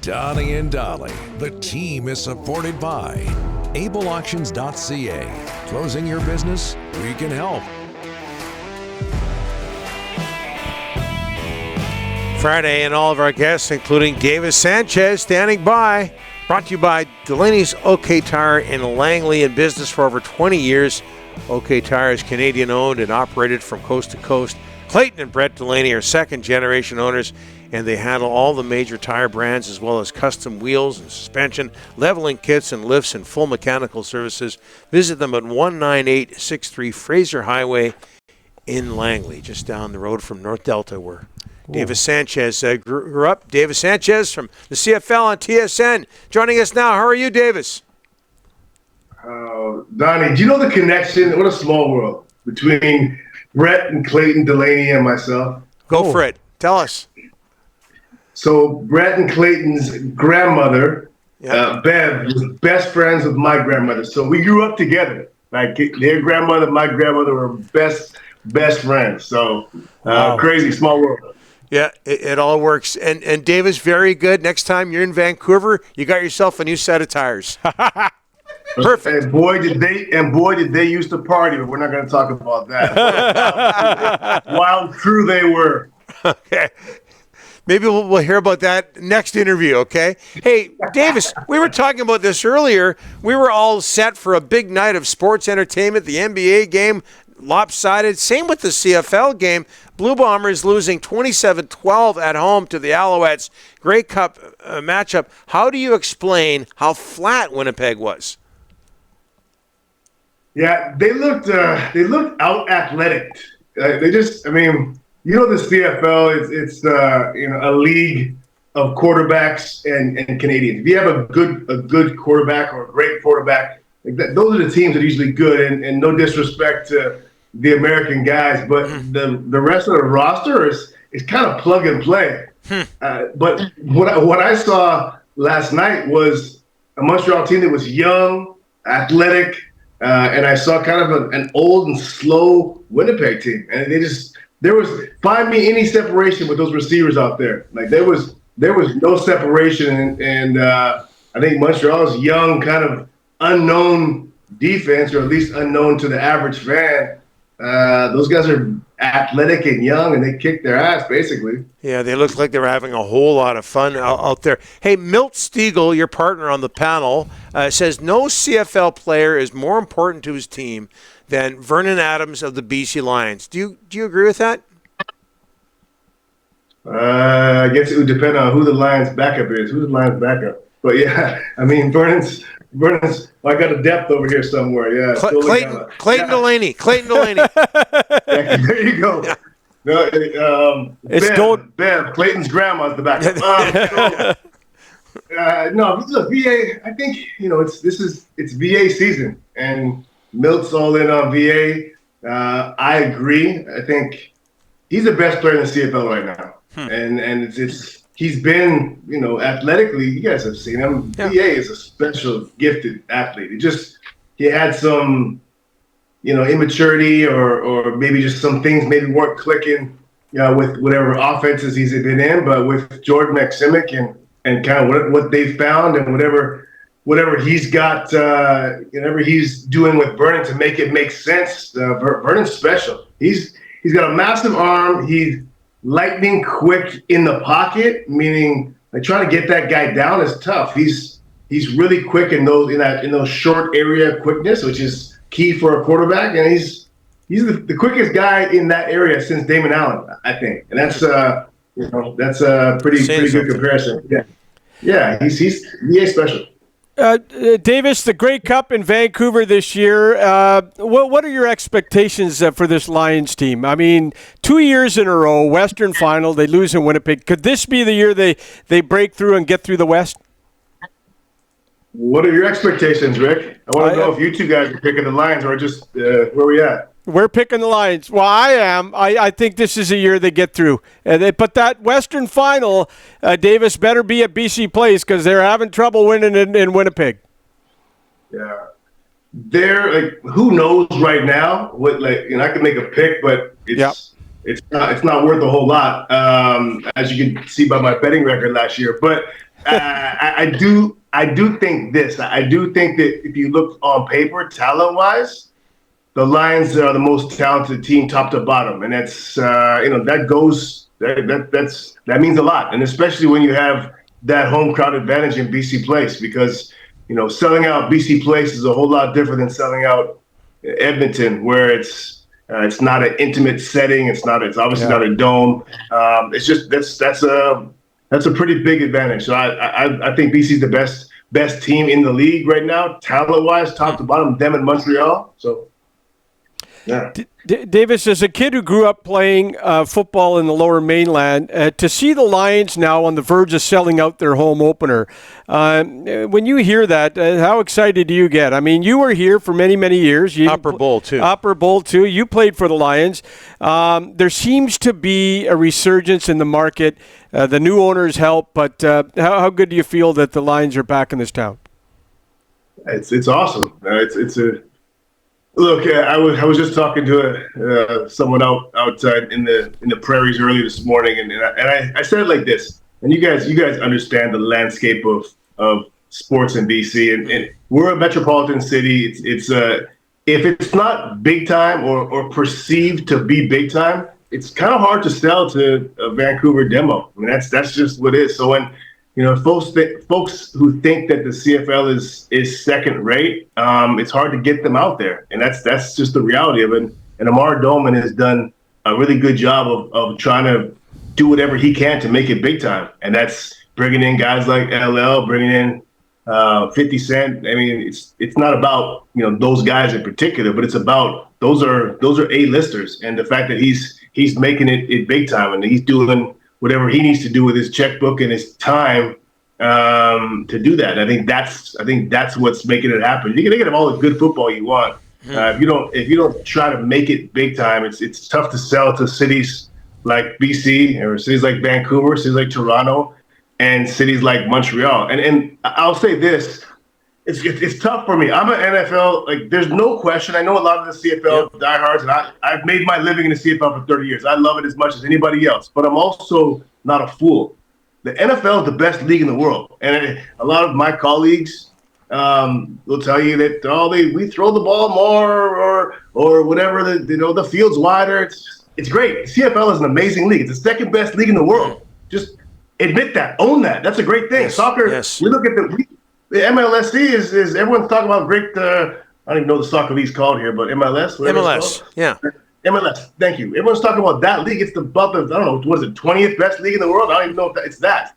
Donnie and Dolly. The team is supported by ableauctions.ca. Closing your business? We can help. Friday, and all of our guests, including Davis Sanchez, standing by. Brought to you by Delaney's OK Tire in Langley, in business for over 20 years. OK Tire is Canadian-owned and operated from coast to coast. Clayton and Brett Delaney are second-generation owners, and they handle all the major tire brands as well as custom wheels and suspension, leveling kits and lifts, and full mechanical services. Visit them at 19863 Fraser Highway in Langley, just down the road from North Delta, where Davis Sanchez grew up. Davis Sanchez from the CFL on TSN joining us now. How are you, Davis? Donnie, do you know the connection? What a small world between Brett and Clayton Delaney and myself. Go for it. Tell us. So Brett and Clayton's grandmother, Bev, was best friends with my grandmother. So we grew up together. Like their grandmother, my grandmother were best friends. So crazy small world. Yeah, it all works. And Davis, very good. Next time you're in Vancouver, you got yourself a new set of tires. Perfect. And boy did they used to party, but we're not going to talk about that. Wild crew they were. Okay. Maybe we'll hear about that next interview, okay? Hey, Davis, we were talking about this earlier. We were all set for a big night of sports entertainment, the NBA game, lopsided. Same with the CFL game. Blue Bombers losing 27-12 at home to the Alouettes. Grey Cup matchup. How do you explain how flat Winnipeg was? Yeah, they looked out athletic. You know, the CFL it's a league of quarterbacks and Canadians. If you have a good quarterback or a great quarterback, those are the teams that are usually good. And no disrespect to the American guys, but the rest of the roster is kind of plug and play. But what I saw last night was a Montreal team that was young, athletic, and I saw kind of an old and slow Winnipeg team, and there was find me any separation with those receivers out there. Like there was no separation, and I think Montreal's young, kind of unknown defense, or at least unknown to the average fan. Those guys are athletic and young, and they kicked their ass, basically. Yeah, they looked like they were having a whole lot of fun out there. Hey, Milt Stiegel, your partner on the panel, says no CFL player is more important to his team than Vernon Adams of the BC Lions. Do you agree with that? I guess it would depend on who the Lions' backup is. Who's the Lions' backup? But yeah, I mean, Vernon's. I got a depth over here somewhere. Yeah, Clayton Delaney. Yeah, there you go. Yeah. No, Bev. Clayton's grandma's the backup. No, this is a VA. I think it's VA season, and Milt's all in on VA. I agree. I think he's the best player in the CFL right now, and he's been, athletically, you guys have seen him. Yeah. VA is a special, gifted athlete. He had some, immaturity or maybe just some things maybe weren't clicking, with whatever offenses he's been in. But with Jordan Maximic and kind of what they've found and whatever he's got, whatever he's doing with Vernon to make it make sense, Vernon's special. He's got a massive arm. He's lightning quick in the pocket, meaning like trying to get that guy down is tough. He's really quick in those short area quickness, which is key for a quarterback, and he's the quickest guy in that area since Damon Allen, I think, and that's a pretty good comparison. Yeah, he's special. Davis, the Grey Cup in Vancouver this year, what are your expectations for this Lions team? I mean, 2 years in a row, Western Final, they lose in Winnipeg. Could this be the year they break through and get through the West? What are your expectations, Rick? I want to know if you two guys are picking the Lions or just where we at. We're picking the Lions. Well, I am. I think this is a year they get through. But that Western Final, Davis, better be at BC Place because they're having trouble winning in Winnipeg. Yeah. Who knows right now? I can make a pick, but it's not worth a whole lot, as you can see by my betting record last year. But I do think this. I do think that if you look on paper, talent-wise, the Lions are the most talented team, top to bottom, and that's that means a lot, and especially when you have that home crowd advantage in BC Place, because selling out BC Place is a whole lot different than selling out Edmonton, where it's not an intimate setting. It's obviously not a dome. It's just that's a pretty big advantage. So I think BC is the best team in the league right now, talent wise, top to bottom. Them in Montreal. So yeah. Davis, as a kid who grew up playing football in the Lower Mainland, to see the Lions now on the verge of selling out their home opener, when you hear that, how excited do you get? I mean, you were here for many, many years. Upper Bowl, too. You played for the Lions. There seems to be a resurgence in the market. The new owners help, but how good do you feel that the Lions are back in this town? It's awesome. Look, I was just talking to someone outside in the prairies early this morning, and I said it like this. And you guys understand the landscape of sports in BC, and we're a metropolitan city. It's if it's not big time or perceived to be big time, it's kind of hard to sell to a Vancouver demo. I mean, that's just what it is. So when folks who think that the CFL is second rate, it's hard to get them out there, and that's just the reality of it. And Amar Doman has done a really good job of trying to do whatever he can to make it big time, and that's bringing in guys like LL, bringing in 50 Cent. I mean, it's not about those guys in particular, but it's about those are A-listers, and the fact that he's making it big time, and he's doing whatever he needs to do with his checkbook and his time to do that. I think that's what's making it happen. You can have all the good football you want. If you don't try to make it big time, it's tough to sell to cities like BC or cities like Vancouver, cities like Toronto, and cities like Montreal. And I'll say this. It's tough for me. I'm an NFL, there's no question. I know a lot of the CFL diehards, and I've made my living in the CFL for 30 years. I love it as much as anybody else, but I'm also not a fool. The NFL is the best league in the world. And a lot of my colleagues will tell you that, we throw the ball more or whatever, the field's wider. It's great. The CFL is an amazing league. It's the second best league in the world. Just admit that. Own that. That's a great thing. Yes. Soccer, yes. We look at the MLSC is everyone's talking about great. I don't even know what the soccer league's called here, but MLS. MLS, yeah. MLS. Thank you. Everyone's talking about that league. It's the above. I don't know. What is it? 20th best league in the world? I don't even know if it's that.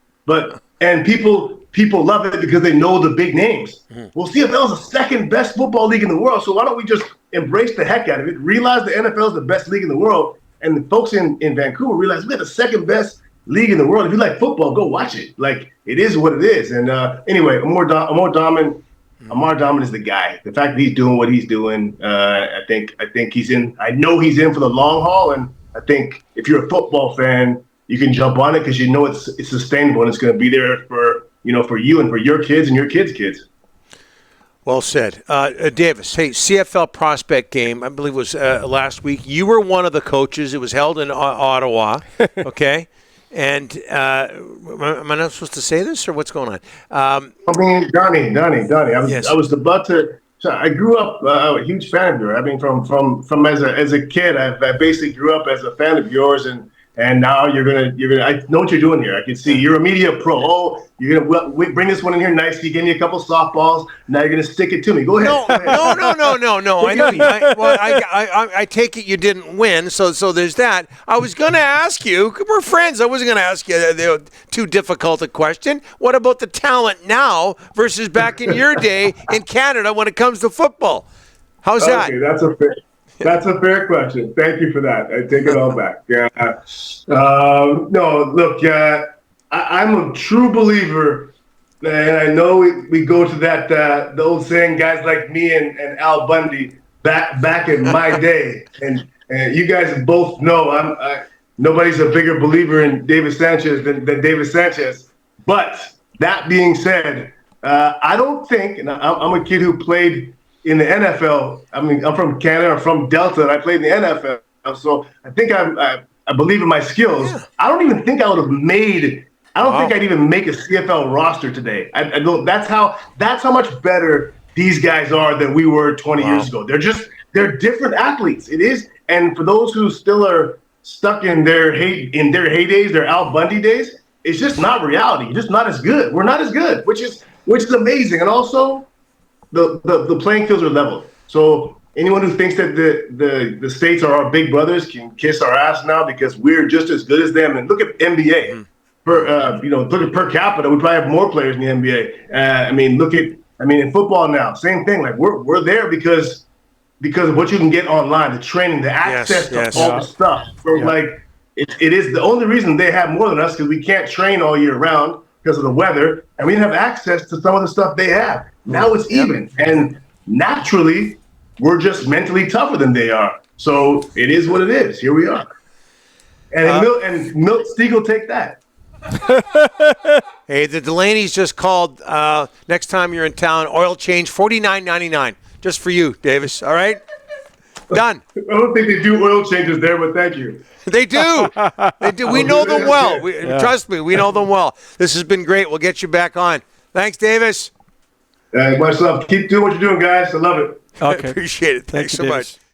And people love it because they know the big names. Mm-hmm. Well, CFL is the second best football league in the world. So why don't we just embrace the heck out of it? Realize the NFL is the best league in the world, and the folks in Vancouver realize we have the second best league in the world. If you like football, go watch it. It is what it is. And anyway, Amar Doman is the guy. The fact that he's doing what he's doing, I think he's in. I know he's in for the long haul, and I think if you're a football fan, you can jump on it because it's sustainable and it's going to be there for you and for your kids and your kids' kids. Well said. Davis, hey, CFL prospect game, I believe it was last week. You were one of the coaches. It was held in Ottawa, okay? And am I not supposed to say this, or what's going on? Donnie. Yes. I was about to. So I grew up a huge fan of yours. I mean, from as a kid, I basically grew up as a fan of yours, and now you're gonna. I know what you're doing here. I can see you're a media pro. Oh, you're gonna bring this one in here nice. You gave me a couple softballs. Now you're gonna stick it to me. Go ahead. No. I know. I take it you didn't win. So there's that. I was gonna ask you. We're friends. I wasn't gonna ask you too difficult a question. What about the talent now versus back in your day in Canada when it comes to football? How's that? Okay, that's a fair question. Thank you for that. I take it all back. No, look, I'm a true believer, and I know we go to that the old saying, guys like me and Al Bundy back in my day, and you guys both know nobody's a bigger believer in David Sanchez than David Sanchez. But that being said, I don't think, and I'm a kid who played in the NFL. I mean, I'm from Canada, I'm from Delta, and I played in the NFL. So I think I believe in my skills. Yeah. I don't even think I would have made I don't think I'd even make a CFL roster today. I don't. That's how much better these guys are than we were 20 years ago. They're different athletes. It is, and for those who still are stuck in their heydays, their Al Bundy days, it's just not reality. You're just not as good. We're not as good, which is amazing. And also, the playing fields are leveled. So anyone who thinks that the states are our big brothers can kiss our ass now because we're just as good as them. And look at NBA. Look at per capita, we probably have more players in the NBA. In football now, same thing. Like we're there because of what you can get online, the training, the access to all the stuff. So it is the only reason they have more than us because we can't train all year round because of the weather, and we didn't have access to some of the stuff they have. Now it's even, and naturally, we're just mentally tougher than they are. So it is what it is. Here we are, and Milt Stieg will take that. Hey, the Delaney's just called. Next time you're in town, oil change $49.99 just for you, Davis. All right, done. I don't think they do oil changes there, but thank you. They do. They do. We know them well. Trust me, we know them well. This has been great. We'll get you back on. Thanks, Davis. Much love. Keep doing what you're doing, guys. I love it. Okay. Appreciate it. Thanks so much.